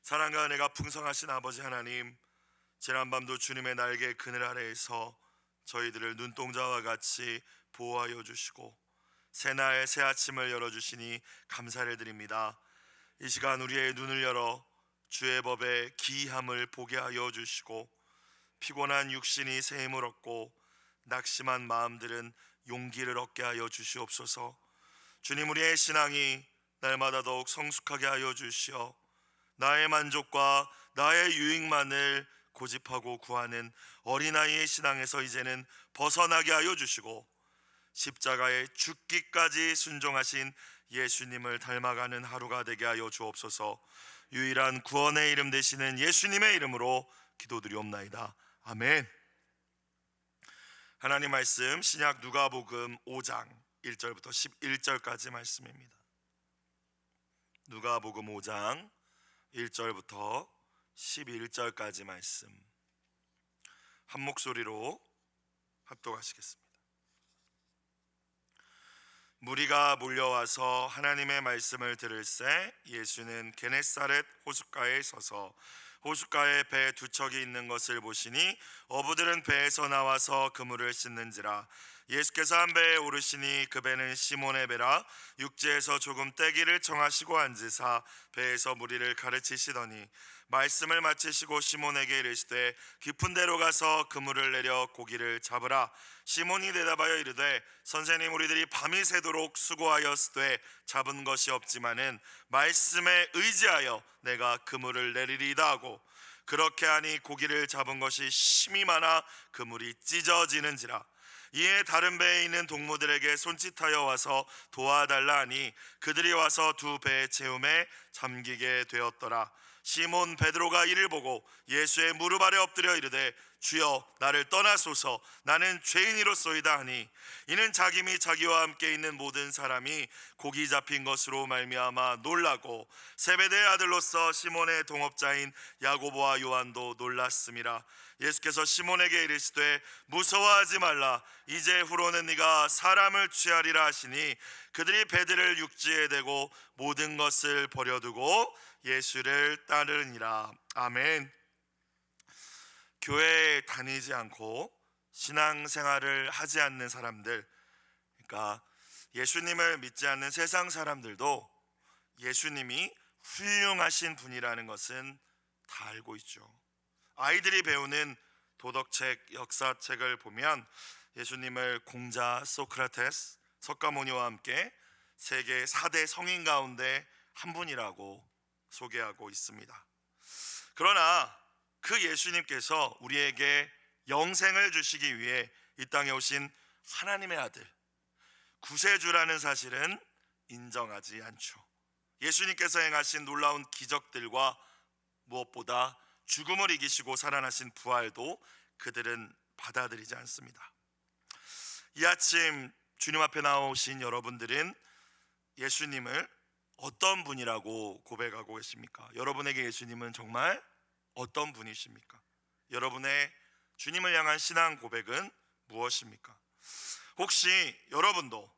사랑과 은혜가 풍성하신 아버지 하나님, 지난밤도 주님의 날개 그늘 아래에서 저희들을 눈동자와 같이 보호하여 주시고 새날 새 아침을 열어주시니 감사를 드립니다. 이 시간 우리의 눈을 열어 주의 법의 기이함을 보게 하여 주시고 피곤한 육신이 새 힘을 얻고 낙심한 마음들은 용기를 얻게 하여 주시옵소서. 주님, 우리의 신앙이 날마다 더욱 성숙하게 하여 주시어 나의 만족과 나의 유익만을 고집하고 구하는 어린아이의 신앙에서 이제는 벗어나게 하여 주시고 십자가에 죽기까지 순종하신 예수님을 닮아가는 하루가 되게 하여 주옵소서. 유일한 구원의 이름 되시는 예수님의 이름으로 기도드리옵나이다. 아멘. 하나님 말씀 신약 누가복음 5장 1절부터 11절까지 말씀입니다. 누가복음 5장 1절부터 11절까지 말씀 한 목소리로 합독하시겠습니다. 무리가 몰려와서 하나님의 말씀을 들을새 예수는 게네사렛 호숫가에 서서 호숫가에 배 두 척이 있는 것을 보시니 어부들은 배에서 나와서 그물을 씻는지라. 예수께서 한 배에 오르시니 그 배는 시몬의 배라. 육지에서 조금 떼기를 청하시고 앉으사 배에서 무리를 가르치시더니 말씀을 마치시고 시몬에게 이르시되 깊은 데로 가서 그물을 내려 고기를 잡으라. 시몬이 대답하여 이르되 선생님, 우리들이 밤이 새도록 수고하였으되 잡은 것이 없지만은 말씀에 의지하여 내가 그물을 내리리이다 하고 그렇게 하니 고기를 잡은 것이 심히 많아 그물이 찢어지는지라. 이에 다른 배에 있는 동무들에게 손짓하여 와서 도와달라 하니 그들이 와서 두 배의 채움에 잠기게 되었더라. 시몬 베드로가 이를 보고 예수의 무릎 아래 엎드려 이르되 주여, 나를 떠나소서, 나는 죄인이로소이다 하니 이는 자기 및 자기와 함께 있는 모든 사람이 고기 잡힌 것으로 말미암아 놀라고 세베대의 아들로서 시몬의 동업자인 야고보와 요한도 놀랐음이라. 예수께서 시몬에게 이르시되 무서워하지 말라, 이제 후로는 네가 사람을 취하리라 하시니 그들이 배들을 육지에 대고 모든 것을 버려두고 예수를 따르니라. 아멘. 교회에 다니지 않고 신앙생활을 하지 않는 사람들, 그러니까 예수님을 믿지 않는 세상 사람들도 예수님이 훌륭하신 분이라는 것은 다 알고 있죠. 아이들이 배우는 도덕책, 역사책을 보면 예수님을 공자 소크라테스, 석가모니와 함께 세계 4대 성인 가운데 한 분이라고 소개하고 있습니다. 그러나 그 예수님께서 우리에게 영생을 주시기 위해 이 땅에 오신 하나님의 아들, 구세주라는 사실은 인정하지 않죠. 예수님께서 행하신 놀라운 기적들과 무엇보다 죽음을 이기시고 살아나신 부활도 그들은 받아들이지 않습니다. 이 아침 주님 앞에 나오신 여러분들은 예수님을 어떤 분이라고 고백하고 계십니까? 여러분에게 예수님은 정말 어떤 분이십니까? 여러분의 주님을 향한 신앙 고백은 무엇입니까? 혹시 여러분도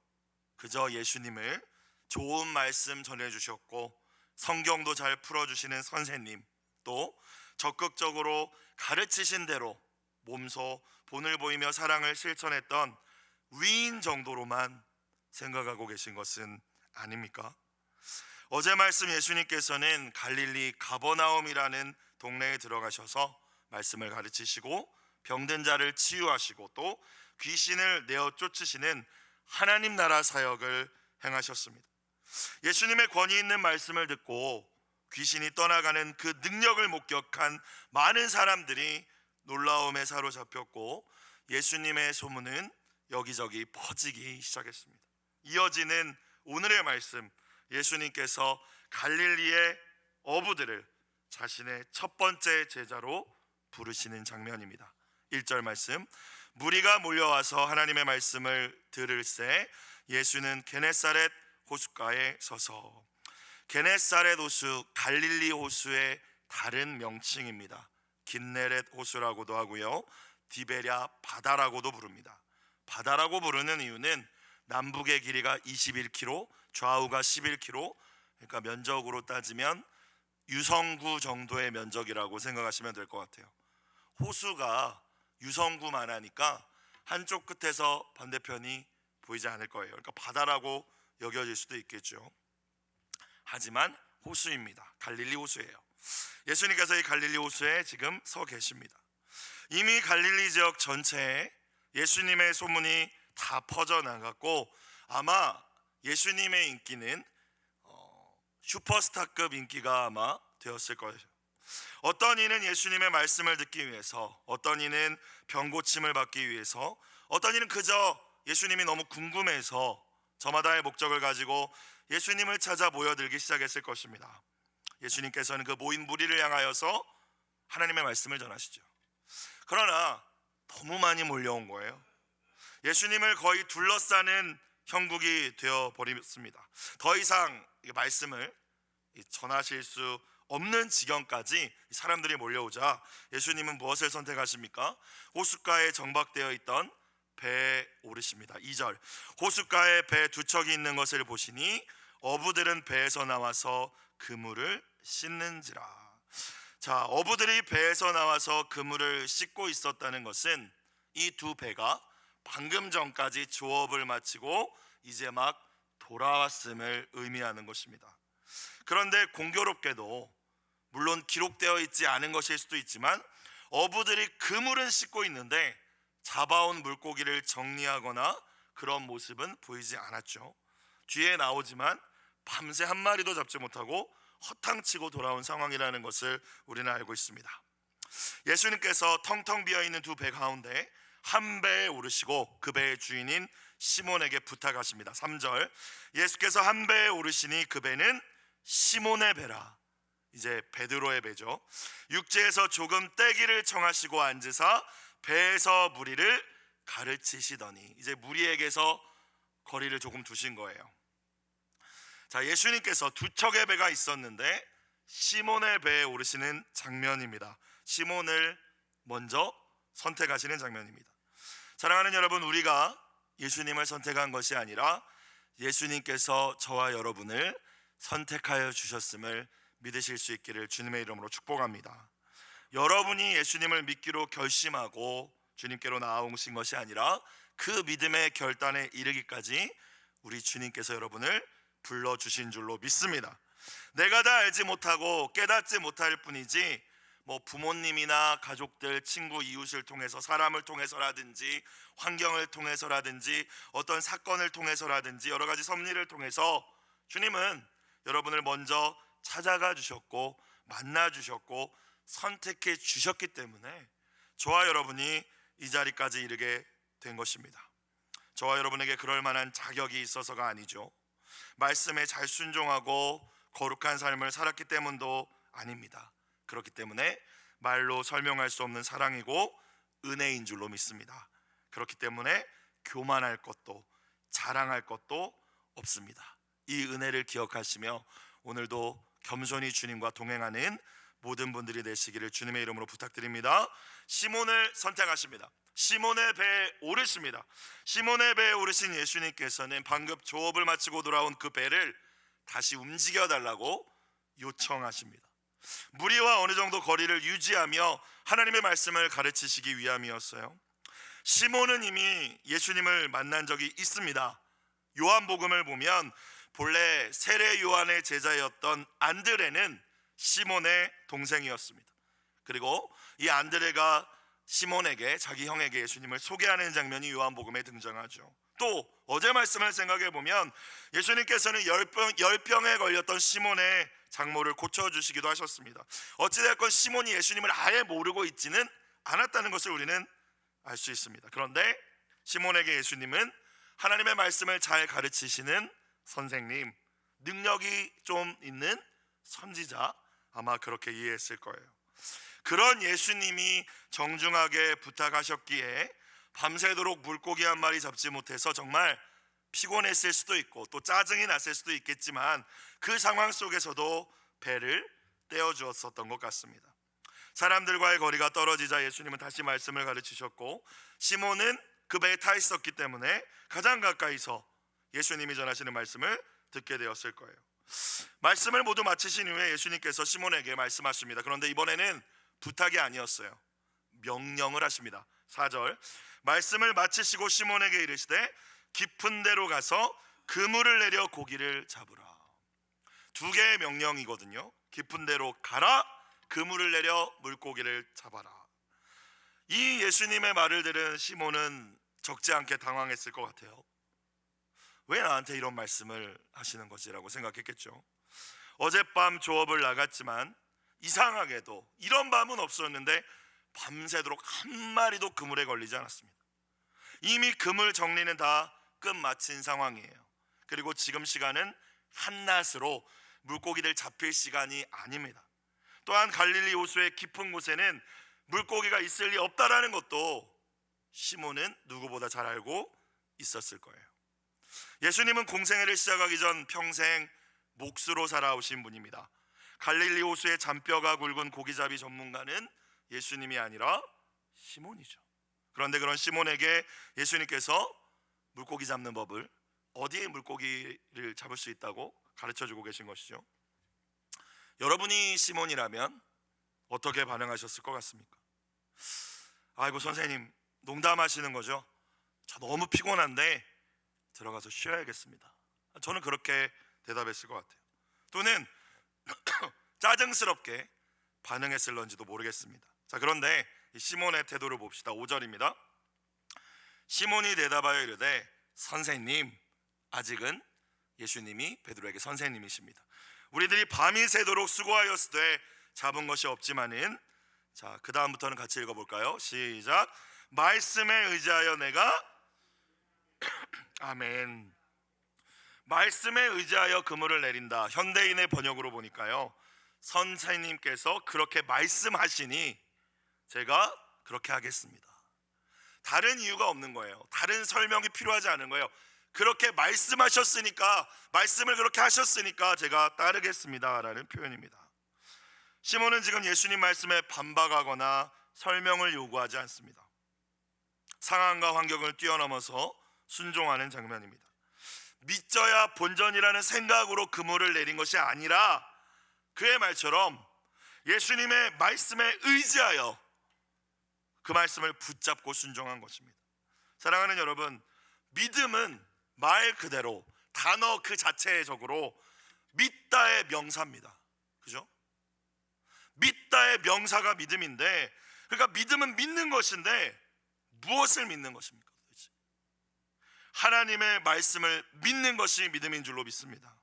그저 예수님을 좋은 말씀 전해주셨고 성경도 잘 풀어주시는 선생님, 또 적극적으로 가르치신 대로 몸소 본을 보이며 사랑을 실천했던 위인 정도로만 생각하고 계신 것은 아닙니까? 어제 말씀 예수님께서는 갈릴리 가버나움이라는 동네에 들어가셔서 말씀을 가르치시고 병든 자를 치유하시고 또 귀신을 내어 쫓으시는 하나님 나라 사역을 행하셨습니다. 예수님의 권위 있는 말씀을 듣고 귀신이 떠나가는 그 능력을 목격한 많은 사람들이 놀라움에 사로잡혔고 예수님의 소문은 여기저기 퍼지기 시작했습니다. 이어지는 오늘의 말씀, 예수님께서 갈릴리의 어부들을 자신의 첫 번째 제자로 부르시는 장면입니다. 1절 말씀, 무리가 몰려와서 하나님의 말씀을 들을새 예수는 게네사렛 호숫가에 서서. 게네사렛 호수, 갈릴리 호수의 다른 명칭입니다. 긴네렛 호수라고도 하고요, 디베랴 바다라고도 부릅니다. 바다라고 부르는 이유는 남북의 길이가 21km, 좌우가 11km, 그러니까 면적으로 따지면 유성구 정도의 면적이라고 생각하시면 될 것 같아요. 호수가 유성구만 하니까 한쪽 끝에서 반대편이 보이지 않을 거예요. 그러니까 바다라고 여겨질 수도 있겠죠. 하지만 호수입니다. 갈릴리 호수예요. 예수님께서 이 갈릴리 호수에 지금 서 계십니다. 이미 갈릴리 지역 전체에 예수님의 소문이 다 퍼져나갔고 아마 예수님의 인기는 슈퍼스타급 인기가 아마 되었을 거예요. 어떤 이는 예수님의 말씀을 듣기 위해서, 어떤 이는 병고침을 받기 위해서, 어떤 이는 그저 예수님이 너무 궁금해서 저마다의 목적을 가지고 예수님을 찾아 모여들기 시작했을 것입니다. 예수님께서는 그 모인 무리를 향하여서 하나님의 말씀을 전하시죠. 그러나 너무 많이 몰려온 거예요. 예수님을 거의 둘러싸는 형국이 되어버렸습니다. 더 이상 말씀을 전하실 수 없는 지경까지 사람들이 몰려오자 예수님은 무엇을 선택하십니까? 호숫가에 정박되어 있던 배에 오르십니다. 2절, 호숫가에 배 두 척이 있는 것을 보시니 어부들은 배에서 나와서 그물을 씻는지라. 자, 어부들이 배에서 나와서 그물을 씻고 있었다는 것은 이 두 배가 방금 전까지 조업을 마치고 이제 막 돌아왔음을 의미하는 것입니다. 그런데 공교롭게도 물론 기록되어 있지 않은 것일 수도 있지만 어부들이 그물은 씻고 있는데 잡아온 물고기를 정리하거나 그런 모습은 보이지 않았죠. 뒤에 나오지만 밤새 한 마리도 잡지 못하고 허탕치고 돌아온 상황이라는 것을 우리는 알고 있습니다. 예수님께서 텅텅 비어있는 두 배 가운데 한 배에 오르시고 그 배의 주인인 시몬에게 부탁하십니다. 3절, 예수께서 한 배에 오르시니 그 배는 시몬의 배라. 이제 베드로의 배죠. 육지에서 조금 떼기를 청하시고 앉으사 배에서 무리를 가르치시더니, 이제 무리에게서 거리를 조금 두신 거예요. 자, 예수님께서 두 척의 배가 있었는데 시몬의 배에 오르시는 장면입니다. 시몬을 먼저 선택하시는 장면입니다. 사랑하는 여러분, 우리가 예수님을 선택한 것이 아니라 예수님께서 저와 여러분을 선택하여 주셨음을 믿으실 수 있기를 주님의 이름으로 축복합니다. 여러분이 예수님을 믿기로 결심하고 주님께로 나아오신 것이 아니라 그 믿음의 결단에 이르기까지 우리 주님께서 여러분을 불러주신 줄로 믿습니다. 내가 다 알지 못하고 깨닫지 못할 뿐이지 부모님이나 가족들, 친구, 이웃을 통해서, 사람을 통해서라든지 환경을 통해서라든지 어떤 사건을 통해서라든지 여러 가지 섭리를 통해서 주님은 여러분을 먼저 찾아가 주셨고 만나 주셨고 선택해 주셨기 때문에 저와 여러분이 이 자리까지 이르게 된 것입니다. 저와 여러분에게 그럴 만한 자격이 있어서가 아니죠. 말씀에 잘 순종하고 거룩한 삶을 살았기 때문도 아닙니다. 그렇기 때문에 말로 설명할 수 없는 사랑이고 은혜인 줄로 믿습니다. 그렇기 때문에 교만할 것도 자랑할 것도 없습니다. 이 은혜를 기억하시며 오늘도 겸손히 주님과 동행하는 모든 분들이 되시기를 주님의 이름으로 부탁드립니다. 시몬을 선택하십니다. 시몬의 배에 오르십니다. 시몬의 배에 오르신 예수님께서는 방금 조업을 마치고 돌아온 그 배를 다시 움직여 달라고 요청하십니다. 무리와 어느 정도 거리를 유지하며 하나님의 말씀을 가르치시기 위함이었어요. 시몬은 이미 예수님을 만난 적이 있습니다. 요한복음을 보면 본래 세례 요한의 제자였던 안드레는 시몬의 동생이었습니다. 그리고 이 안드레가 시몬에게, 자기 형에게 예수님을 소개하는 장면이 요한복음에 등장하죠. 또 어제 말씀을 생각해 보면 예수님께서는 열병에 걸렸던 시몬의 장모를 고쳐주시기도 하셨습니다. 어찌됐건 시몬이 예수님을 아예 모르고 있지는 않았다는 것을 우리는 알 수 있습니다. 그런데 시몬에게 예수님은 하나님의 말씀을 잘 가르치시는 선생님, 능력이 좀 있는 선지자, 아마 그렇게 이해했을 거예요. 그런 예수님이 정중하게 부탁하셨기에 밤새도록 물고기 한 마리 잡지 못해서 정말 피곤했을 수도 있고 또 짜증이 났을 수도 있겠지만 그 상황 속에서도 배를 떼어주었었던 것 같습니다. 사람들과의 거리가 떨어지자 예수님은 다시 말씀을 가르치셨고 시몬은 그 배에 타 있었기 때문에 가장 가까이서 예수님이 전하시는 말씀을 듣게 되었을 거예요. 말씀을 모두 마치신 이후에 예수님께서 시몬에게 말씀하십니다. 그런데 이번에는 부탁이 아니었어요. 명령을 하십니다. 4절, 말씀을 마치시고 시몬에게 이르시되 깊은 데로 가서 그물을 내려 고기를 잡으라. 두 개의 명령이거든요. 깊은 데로 가라, 그물을 내려 물고기를 잡아라. 이 예수님의 말을 들은 시몬은 적지 않게 당황했을 것 같아요. 왜 나한테 이런 말씀을 하시는 거지라고 생각했겠죠. 어젯밤 조업을 나갔지만 이상하게도 이런 밤은 없었는데 밤새도록 한 마리도 그물에 걸리지 않았습니다. 이미 그물 정리는 다 끝마친 상황이에요. 그리고 지금 시간은 한낮으로 물고기들 잡힐 시간이 아닙니다. 또한 갈릴리 호수의 깊은 곳에는 물고기가 있을 리 없다라는 것도 시몬은 누구보다 잘 알고 있었을 거예요. 예수님은 공생애를 시작하기 전 평생 몫으로 살아오신 분입니다. 갈릴리 호수의 잔뼈가 굵은 고기잡이 전문가는 예수님이 아니라 시몬이죠. 그런데 그런 시몬에게 예수님께서 물고기 잡는 법을, 어디에 물고기를 잡을 수 있다고 가르쳐주고 계신 것이죠. 여러분이 시몬이라면 어떻게 반응하셨을 것 같습니까? 아이고 선생님, 농담하시는 거죠? 저 너무 피곤한데 들어가서 쉬어야겠습니다. 저는 그렇게 대답했을 것 같아요. 또는 짜증스럽게 반응했을런지도 모르겠습니다. 자, 그런데 시몬의 태도를 봅시다. 5절입니다. 시몬이 대답하여 이르되 선생님, 아직은 예수님이 베드로에게 선생님이십니다. 우리들이 밤이 새도록 수고하였으되 잡은 것이 없지만은, 자, 그 다음부터는 같이 읽어볼까요? 시작. 말씀에 의지하여 내가 아멘. 말씀에 의지하여 그물을 내린다. 현대인의 번역으로 보니까요, 선생님께서 그렇게 말씀하시니 제가 그렇게 하겠습니다. 다른 이유가 없는 거예요. 다른 설명이 필요하지 않은 거예요. 그렇게 말씀하셨으니까, 말씀을 그렇게 하셨으니까 제가 따르겠습니다 라는 표현입니다. 시몬은 지금 예수님 말씀에 반박하거나 설명을 요구하지 않습니다. 상황과 환경을 뛰어넘어서 순종하는 장면입니다. 믿져야 본전이라는 생각으로 그물을 내린 것이 아니라 그의 말처럼 예수님의 말씀에 의지하여 그 말씀을 붙잡고 순종한 것입니다. 사랑하는 여러분, 믿음은 말 그대로 단어 그 자체적으로 믿다의 명사입니다. 그죠? 믿다의 명사가 믿음인데, 그러니까 믿음은 믿는 것인데 무엇을 믿는 것입니까? 도대체? 하나님의 말씀을 믿는 것이 믿음인 줄로 믿습니다.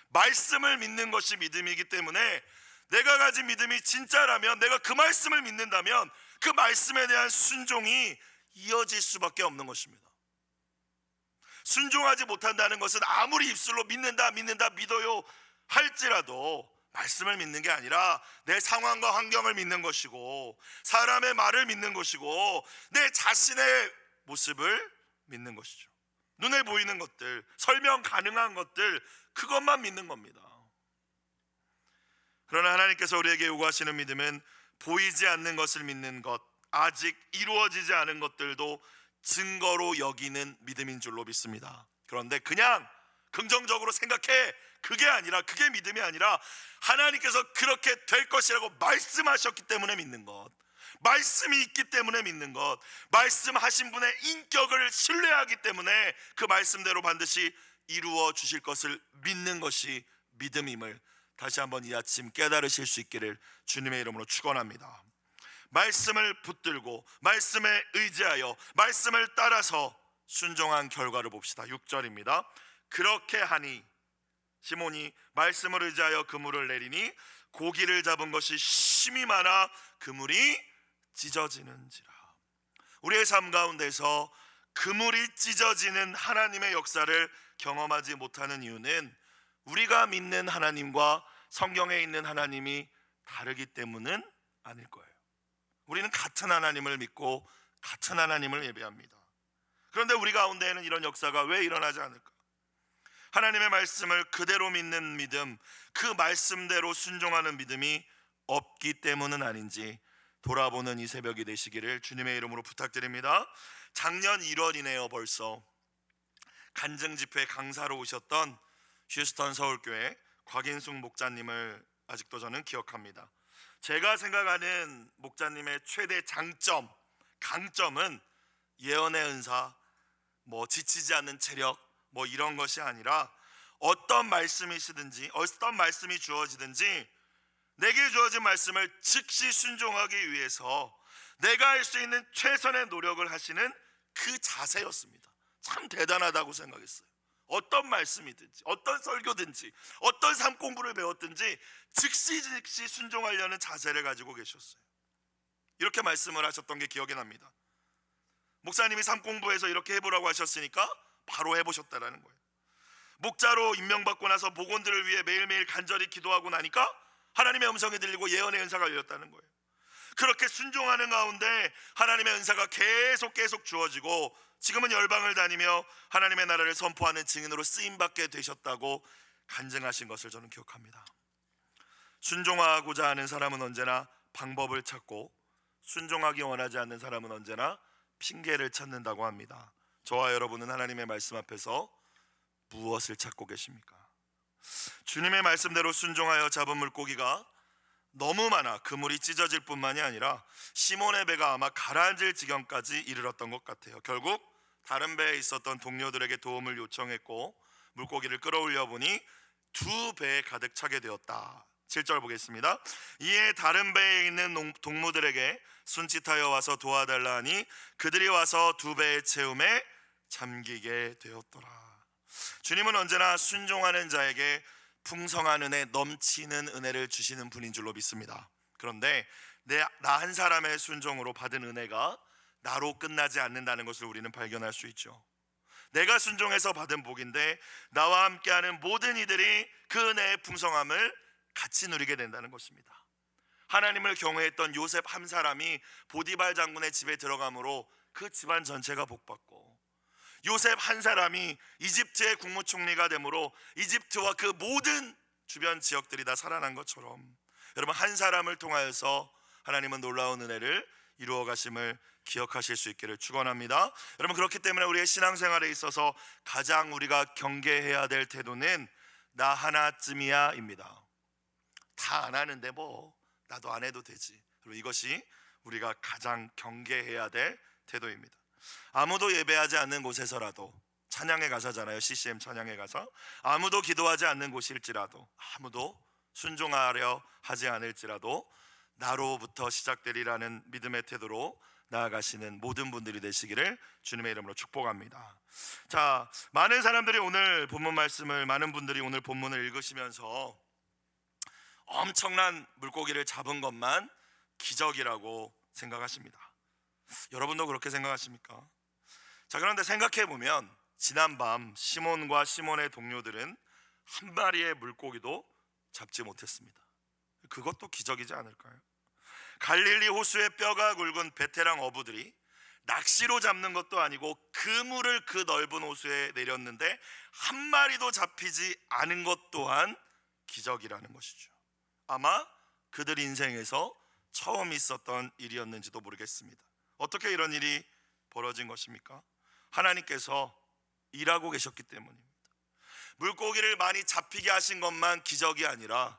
말씀을 믿는 것이 믿음이기 때문에 내가 가진 믿음이 진짜라면, 내가 그 말씀을 믿는다면 그 말씀에 대한 순종이 이어질 수밖에 없는 것입니다. 순종하지 못한다는 것은 아무리 입술로 믿는다 믿어요 할지라도 말씀을 믿는 게 아니라 내 상황과 환경을 믿는 것이고, 사람의 말을 믿는 것이고, 내 자신의 모습을 믿는 것이죠. 눈에 보이는 것들, 설명 가능한 것들, 그것만 믿는 겁니다. 그러나 하나님께서 우리에게 요구하시는 믿음은 보이지 않는 것을 믿는 것, 아직 이루어지지 않은 것들도 증거로 여기는 믿음인 줄로 믿습니다. 그런데 그냥 긍정적으로 생각해, 그게 아니라, 그게 믿음이 아니라 하나님께서 그렇게 될 것이라고 말씀하셨기 때문에 믿는 것, 말씀이 있기 때문에 믿는 것, 말씀하신 분의 인격을 신뢰하기 때문에 그 말씀대로 반드시 이루어 주실 것을 믿는 것이 믿음임을 다시 한번 이 아침 깨달으실 수 있기를 주님의 이름으로 축원합니다. 말씀을 붙들고 말씀에 의지하여 말씀을 따라서 순종한 결과를 봅시다. 6절입니다. 그렇게 하니, 시몬이 말씀을 의지하여 그물을 내리니 고기를 잡은 것이 심히 많아 그물이 찢어지는지라. 우리의 삶 가운데서 그물이 찢어지는 하나님의 역사를 경험하지 못하는 이유는 우리가 믿는 하나님과 성경에 있는 하나님이 다르기 때문은 아닐 거예요. 우리는 같은 하나님을 믿고 같은 하나님을 예배합니다. 그런데 우리 가운데에는 이런 역사가 왜 일어나지 않을까? 하나님의 말씀을 그대로 믿는 믿음, 그 말씀대로 순종하는 믿음이 없기 때문은 아닌지 돌아보는 이 새벽이 되시기를 주님의 이름으로 부탁드립니다. 작년 1월이네요. 벌써 간증 집회 강사로 오셨던 휴스턴 서울교회 곽인숙 목자님을 아직도 저는 기억합니다. 제가 생각하는 목자님의 최대 장점, 강점은 예언의 은사, 지치지 않는 체력, 이런 것이 아니라 어떤 말씀이시든지 어떤 말씀이 주어지든지 내게 주어진 말씀을 즉시 순종하기 위해서 내가 할 수 있는 최선의 노력을 하시는 그 자세였습니다. 참 대단하다고 생각했어요. 어떤 말씀이든지 어떤 설교든지 어떤 삶 공부를 배웠든지 즉시 순종하려는 자세를 가지고 계셨어요. 이렇게 말씀을 하셨던 게 기억이 납니다. 목사님이 삶 공부해서 이렇게 해보라고 하셨으니까 바로 해보셨다라는 거예요. 목자로 임명받고 나서 목원들을 위해 매일매일 간절히 기도하고 나니까 하나님의 음성이 들리고 예언의 은사가 열렸다는 거예요. 그렇게 순종하는 가운데 하나님의 은사가 계속 주어지고 지금은 열방을 다니며 하나님의 나라를 선포하는 증인으로 쓰임받게 되셨다고 간증하신 것을 저는 기억합니다. 순종하고자 하는 사람은 언제나 방법을 찾고 순종하기 원하지 않는 사람은 언제나 핑계를 찾는다고 합니다. 저와 여러분은 하나님의 말씀 앞에서 무엇을 찾고 계십니까? 주님의 말씀대로 순종하여 잡은 물고기가 너무 많아 그물이 찢어질 뿐만이 아니라 시몬의 배가 아마 가라앉을 지경까지 이르렀던 것 같아요. 결국 다른 배에 있었던 동료들에게 도움을 요청했고 물고기를 끌어올려 보니 두 배에 가득 차게 되었다. 7절 보겠습니다. 이에 다른 배에 있는 동무들에게 순짓하여 와서 도와달라 하니 그들이 와서 두 배의 채움에 잠기게 되었더라. 주님은 언제나 순종하는 자에게 풍성한 은혜, 넘치는 은혜를 주시는 분인 줄로 믿습니다. 그런데 나 한 사람의 순종으로 받은 은혜가 나로 끝나지 않는다는 것을 우리는 발견할 수 있죠. 내가 순종해서 받은 복인데 나와 함께하는 모든 이들이 그 은혜의 풍성함을 같이 누리게 된다는 것입니다. 하나님을 경외했던 요셉 한 사람이 보디발 장군의 집에 들어감으로 그 집안 전체가 복받고, 요셉 한 사람이 이집트의 국무총리가 되므로 이집트와 그 모든 주변 지역들이 다 살아난 것처럼 여러분, 한 사람을 통하여서 하나님은 놀라운 은혜를 이루어 가심을 기억하실 수 있기를 축원합니다. 여러분, 그렇기 때문에 우리의 신앙생활에 있어서 가장 우리가 경계해야 될 태도는 나 하나쯤이야 입니다. 다 안 하는데 나도 안 해도 되지. 그리고 이것이 우리가 가장 경계해야 될 태도입니다. 아무도 예배하지 않는 곳에서라도, 찬양회 가사잖아요. CCM 찬양회 가사. 아무도 기도하지 않는 곳일지라도, 아무도 순종하려 하지 않을지라도 나로부터 시작되리라는 믿음의 태도로 나아가시는 모든 분들이 되시기를 주님의 이름으로 축복합니다. 자, 많은 분들이 오늘 본문을 읽으시면서 엄청난 물고기를 잡은 것만 기적이라고 생각하십니다. 여러분도 그렇게 생각하십니까? 자, 그런데 생각해보면 지난밤 시몬과 시몬의 동료들은 한 마리의 물고기도 잡지 못했습니다. 그것도 기적이지 않을까요? 갈릴리 호수의 뼈가 굵은 베테랑 어부들이 낚시로 잡는 것도 아니고 그물을 그 넓은 호수에 내렸는데 한 마리도 잡히지 않은 것 또한 기적이라는 것이죠. 아마 그들 인생에서 처음 있었던 일이었는지도 모르겠습니다. 어떻게 이런 일이 벌어진 것입니까? 하나님께서 일하고 계셨기 때문입니다. 물고기를 많이 잡히게 하신 것만 기적이 아니라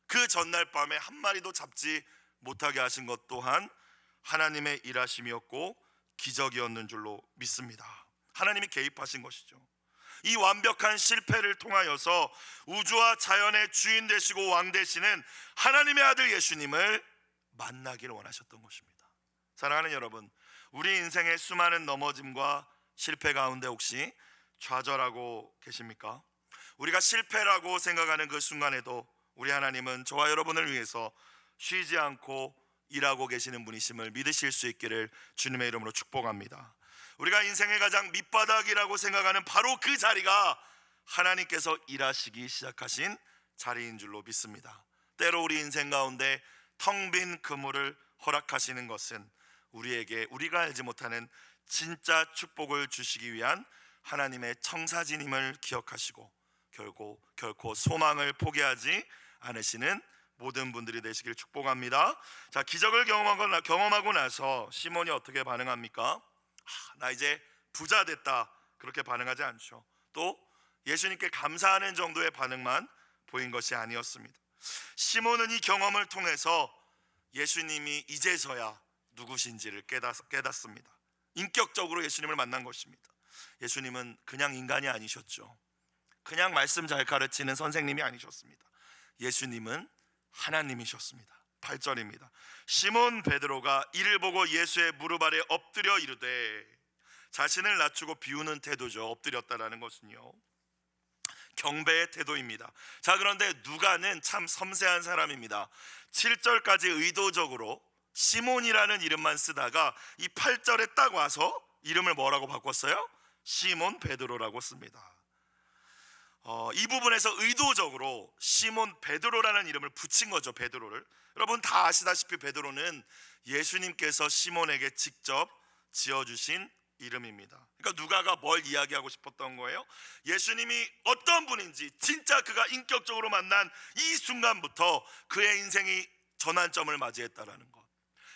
그 전날 밤에 한 마리도 잡지 못하게 하신 것 또한 하나님의 일하심이었고 기적이었는 줄로 믿습니다. 하나님이 개입하신 것이죠. 이 완벽한 실패를 통하여서 우주와 자연의 주인 되시고 왕 되시는 하나님의 아들 예수님을 만나기를 원하셨던 것입니다. 사랑하는 여러분, 우리 인생의 수많은 넘어짐과 실패 가운데 혹시 좌절하고 계십니까? 우리가 실패라고 생각하는 그 순간에도 우리 하나님은 저와 여러분을 위해서 쉬지 않고 일하고 계시는 분이심을 믿으실 수 있기를 주님의 이름으로 축복합니다. 우리가 인생의 가장 밑바닥이라고 생각하는 바로 그 자리가 하나님께서 일하시기 시작하신 자리인 줄로 믿습니다. 때로 우리 인생 가운데 텅 빈 그물을 허락하시는 것은 우리에게 우리가 알지 못하는 진짜 축복을 주시기 위한 하나님의 청사진임을 기억하시고 결코 소망을 포기하지 않으시는 모든 분들이 되시길 축복합니다. 자, 기적을 경험하고 나서 시몬이 어떻게 반응합니까? 나 이제 부자 됐다, 그렇게 반응하지 않죠. 또 예수님께 감사하는 정도의 반응만 보인 것이 아니었습니다. 시몬은 이 경험을 통해서 예수님이 이제서야 누구신지를 깨닫습니다. 인격적으로 예수님을 만난 것입니다. 예수님은 그냥 인간이 아니셨죠. 그냥 말씀 잘 가르치는 선생님이 아니셨습니다. 예수님은 하나님이셨습니다. 8절입니다. 시몬 베드로가 이를 보고 예수의 무릎 아래 엎드려 이르되, 자신을 낮추고 비우는 태도죠. 엎드렸다라는 것은요, 경배의 태도입니다. 자, 그런데 누가는 참 섬세한 사람입니다. 7절까지 의도적으로 시몬이라는 이름만 쓰다가 이 8절에 딱 와서 이름을 뭐라고 바꿨어요? 시몬 베드로라고 씁니다. 이 부분에서 의도적으로 시몬 베드로라는 이름을 붙인 거죠. 베드로를. 여러분 다 아시다시피 베드로는 예수님께서 시몬에게 직접 지어주신 이름입니다. 그러니까 누가가 뭘 이야기하고 싶었던 거예요? 예수님이 어떤 분인지 진짜 그가 인격적으로 만난 이 순간부터 그의 인생이 전환점을 맞이했다라는 것,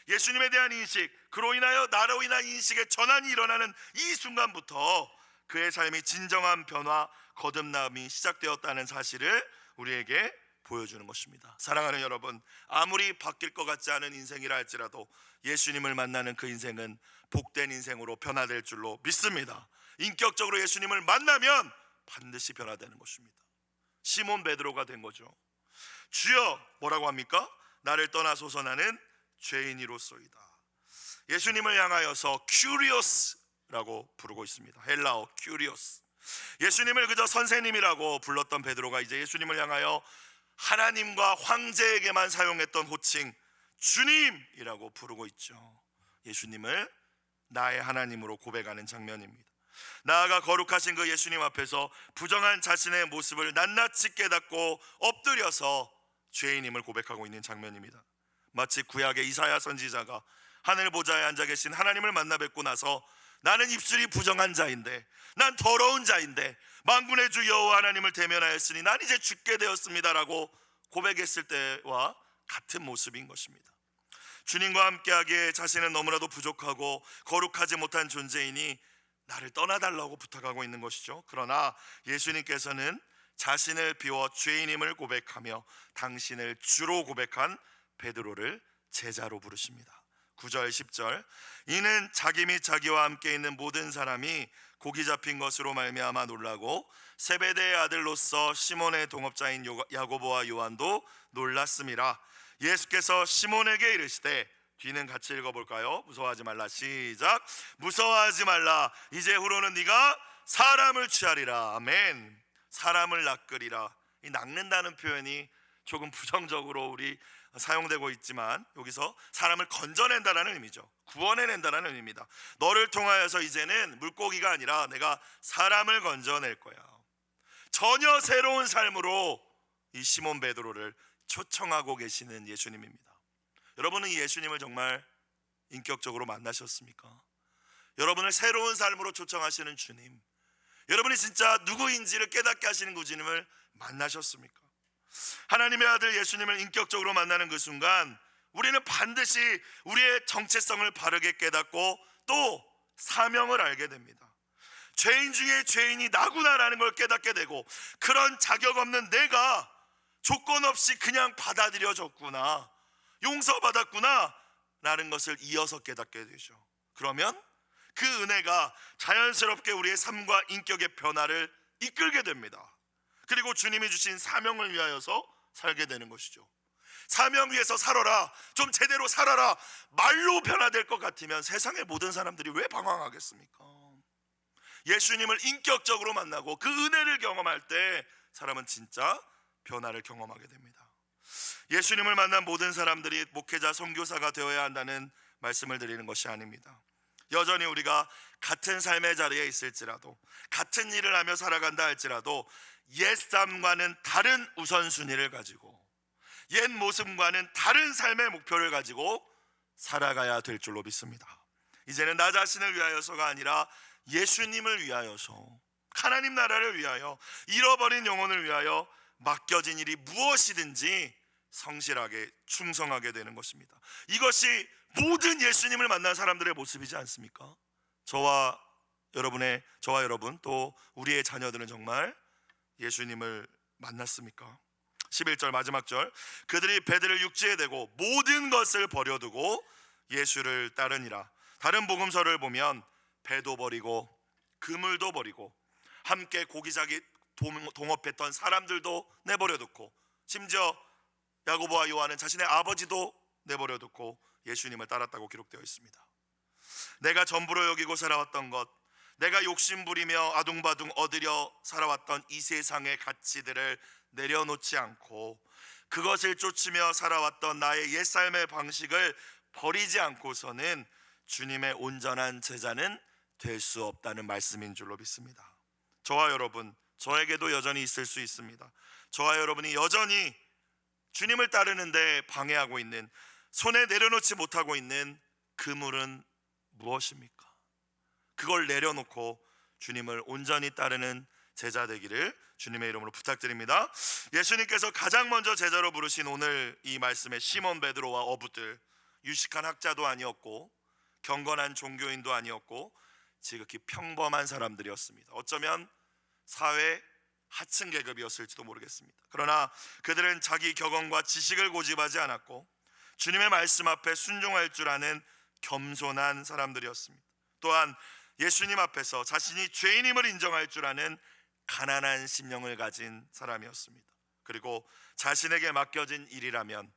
예수님에 대한 인식, 그로 인하여 나로 인한 인식의 전환이 일어나는 이 순간부터 그의 삶이 진정한 변화, 거듭남이 시작되었다는 사실을 우리에게 보여주는 것입니다. 사랑하는 여러분, 아무리 바뀔 것 같지 않은 인생이라 할지라도 예수님을 만나는 그 인생은 복된 인생으로 변화될 줄로 믿습니다. 인격적으로 예수님을 만나면 반드시 변화되는 것입니다. 시몬 베드로가 된 거죠. 주여, 뭐라고 합니까? 나를 떠나소서, 나는 죄인이로소이다. 예수님을 향하여서 큐리오스라고 부르고 있습니다. 헬라어 큐리오스. 예수님을 그저 선생님이라고 불렀던 베드로가 이제 예수님을 향하여 하나님과 황제에게만 사용했던 호칭 주님이라고 부르고 있죠. 예수님을 나의 하나님으로 고백하는 장면입니다. 나아가 거룩하신 그 예수님 앞에서 부정한 자신의 모습을 낱낱이 깨닫고 엎드려서 죄인임을 고백하고 있는 장면입니다. 마치 구약의 이사야 선지자가 하늘 보좌에 앉아 계신 하나님을 만나 뵙고 나서 나는 입술이 부정한 자인데, 난 더러운 자인데 만군의 주 여호와 하나님을 대면하였으니 난 이제 죽게 되었습니다라고 고백했을 때와 같은 모습인 것입니다. 주님과 함께하기에 자신은 너무나도 부족하고 거룩하지 못한 존재이니 나를 떠나달라고 부탁하고 있는 것이죠. 그러나 예수님께서는 자신을 비워 죄인임을 고백하며 당신을 주로 고백한 베드로를 제자로 부르십니다. 9절 10절, 이는 자기 및 자기와 함께 있는 모든 사람이 고기 잡힌 것으로 말미암아 놀라고 세베대의 아들로서 시몬의 동업자인 야고보와 요한도 놀랐음이라. 예수께서 시몬에게 이르시되, 뒤는 같이 읽어볼까요? 무서워하지 말라. 시작. 무서워하지 말라. 이제 후로는 네가 사람을 취하리라. 아멘. 사람을 낚으리라. 이 낚는다는 표현이 조금 부정적으로 우리 사용되고 있지만 여기서 사람을 건져낸다라는 의미죠. 구원해낸다라는 의미입니다. 너를 통하여서 이제는 물고기가 아니라 내가 사람을 건져낼 거야. 전혀 새로운 삶으로 이 시몬 베드로를 초청하고 계시는 예수님입니다. 여러분은 이 예수님을 정말 인격적으로 만나셨습니까? 여러분을 새로운 삶으로 초청하시는 주님, 여러분이 진짜 누구인지를 깨닫게 하시는 그 주님을 만나셨습니까? 하나님의 아들 예수님을 인격적으로 만나는 그 순간 우리는 반드시 우리의 정체성을 바르게 깨닫고 또 사명을 알게 됩니다. 죄인 중에 죄인이 나구나라는 걸 깨닫게 되고, 그런 자격 없는 내가 조건 없이 그냥 받아들여졌구나, 용서받았구나 라는 것을 이어서 깨닫게 되죠. 그러면 그 은혜가 자연스럽게 우리의 삶과 인격의 변화를 이끌게 됩니다. 그리고 주님이 주신 사명을 위하여서 살게 되는 것이죠. 사명 위해서 살아라, 좀 제대로 살아라 말로 변화될 것 같으면 세상의 모든 사람들이 왜 방황하겠습니까? 예수님을 인격적으로 만나고 그 은혜를 경험할 때 사람은 진짜 변화를 경험하게 됩니다. 예수님을 만난 모든 사람들이 목회자, 선교사가 되어야 한다는 말씀을 드리는 것이 아닙니다. 여전히 우리가 같은 삶의 자리에 있을지라도, 같은 일을 하며 살아간다 할지라도 옛삶과는 다른 우선순위를 가지고, 옛 모습과는 다른 삶의 목표를 가지고 살아가야 될 줄로 믿습니다. 이제는 나 자신을 위하여서가 아니라 예수님을 위하여서, 하나님 나라를 위하여, 잃어버린 영혼을 위하여 맡겨진 일이 무엇이든지 성실하게 충성하게 되는 것입니다. 이것이 모든 예수님을 만난 사람들의 모습이지 않습니까? 저와 여러분, 또 우리의 자녀들은 정말 예수님을 만났습니까? 11절 마지막 절, 그들이 배들을 육지에 대고 모든 것을 버려두고 예수를 따르니라. 다른 복음서를 보면 배도 버리고 그물도 버리고 함께 고기잡이 동업했던 사람들도 내버려두고, 심지어 야고보와 요한은 자신의 아버지도 내버려두고 예수님을 따랐다고 기록되어 있습니다. 내가 전부로 여기고 살아왔던 것, 내가 욕심부리며 아둥바둥 얻으려 살아왔던 이 세상의 가치들을 내려놓지 않고 그것을 쫓으며 살아왔던 나의 옛삶의 방식을 버리지 않고서는 주님의 온전한 제자는 될 수 없다는 말씀인 줄로 믿습니다. 저와 여러분, 저에게도 여전히 있을 수 있습니다. 저와 여러분이 여전히 주님을 따르는데 방해하고 있는, 손에 내려놓지 못하고 있는 그물은 무엇입니까? 그걸 내려놓고 주님을 온전히 따르는 제자 되기를 주님의 이름으로 부탁드립니다. 예수님께서 가장 먼저 제자로 부르신 오늘 이 말씀에 시몬 베드로와 어부들, 유식한 학자도 아니었고 경건한 종교인도 아니었고 지극히 평범한 사람들이었습니다. 어쩌면 사회 하층 계급이었을지도 모르겠습니다. 그러나 그들은 자기 격언과 지식을 고집하지 않았고 주님의 말씀 앞에 순종할 줄 아는 겸손한 사람들이었습니다. 또한 예수님 앞에서 자신이 죄인임을 인정할 줄 아는 가난한 심령을 가진 사람이었습니다. 그리고 자신에게 맡겨진 일이라면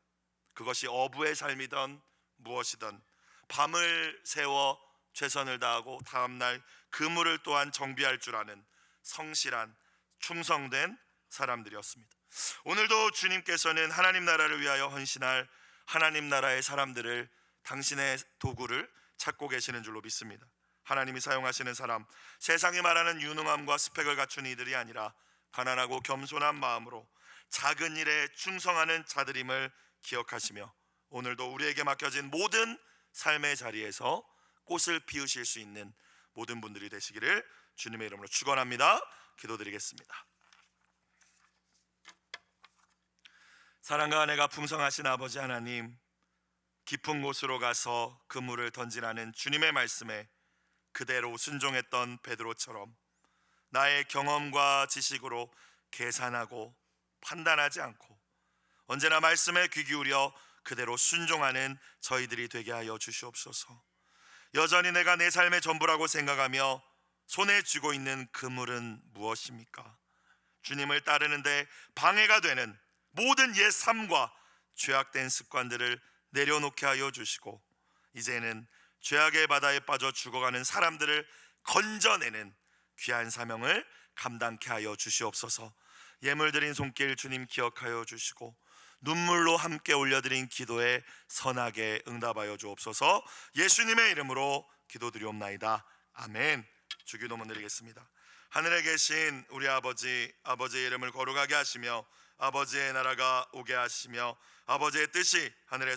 그것이 어부의 삶이든 무엇이든 밤을 새워 최선을 다하고 다음날 그물을 또한 정비할 줄 아는 성실한 충성된 사람들이었습니다. 오늘도 주님께서는 하나님 나라를 위하여 헌신할 하나님 나라의 사람들을, 당신의 도구를 찾고 계시는 줄로 믿습니다. 하나님이 사용하시는 사람, 세상이 말하는 유능함과 스펙을 갖춘 이들이 아니라 가난하고 겸손한 마음으로 작은 일에 충성하는 자들임을 기억하시며 오늘도 우리에게 맡겨진 모든 삶의 자리에서 꽃을 피우실 수 있는 모든 분들이 되시기를 주님의 이름으로 축원합니다. 기도드리겠습니다. 사랑과 은혜가 풍성하신 아버지 하나님, 깊은 곳으로 가서 그물을 던지라는 주님의 말씀에 그대로 순종했던 베드로처럼 나의 경험과 지식으로 계산하고 판단하지 않고 언제나 말씀에 귀 기울여 그대로 순종하는 저희들이 되게 하여 주시옵소서. 여전히 내가 내 삶의 전부라고 생각하며 손에 쥐고 있는 그물은 무엇입니까? 주님을 따르는데 방해가 되는 모든 옛 삶과 죄악된 습관들을 내려놓게 하여 주시고 이제는 죄악의 바다에 빠져 죽어가는 사람들을 건져내는 귀한 사명을 감당케 하여 주시옵소서. 예물 드린 손길 주님 기억하여 주시고 눈물로 함께 올려드린 기도에 선하게 응답하여 주옵소서. 예수님의 이름으로 기도드리옵나이다. 아멘. 주기도문 드리겠습니다. 하늘에 계신 우리 아버지, 아버지의 이름을 거룩하게 하시며 아버지의 나라가 오게 하시며 아버지의 뜻이 하늘에서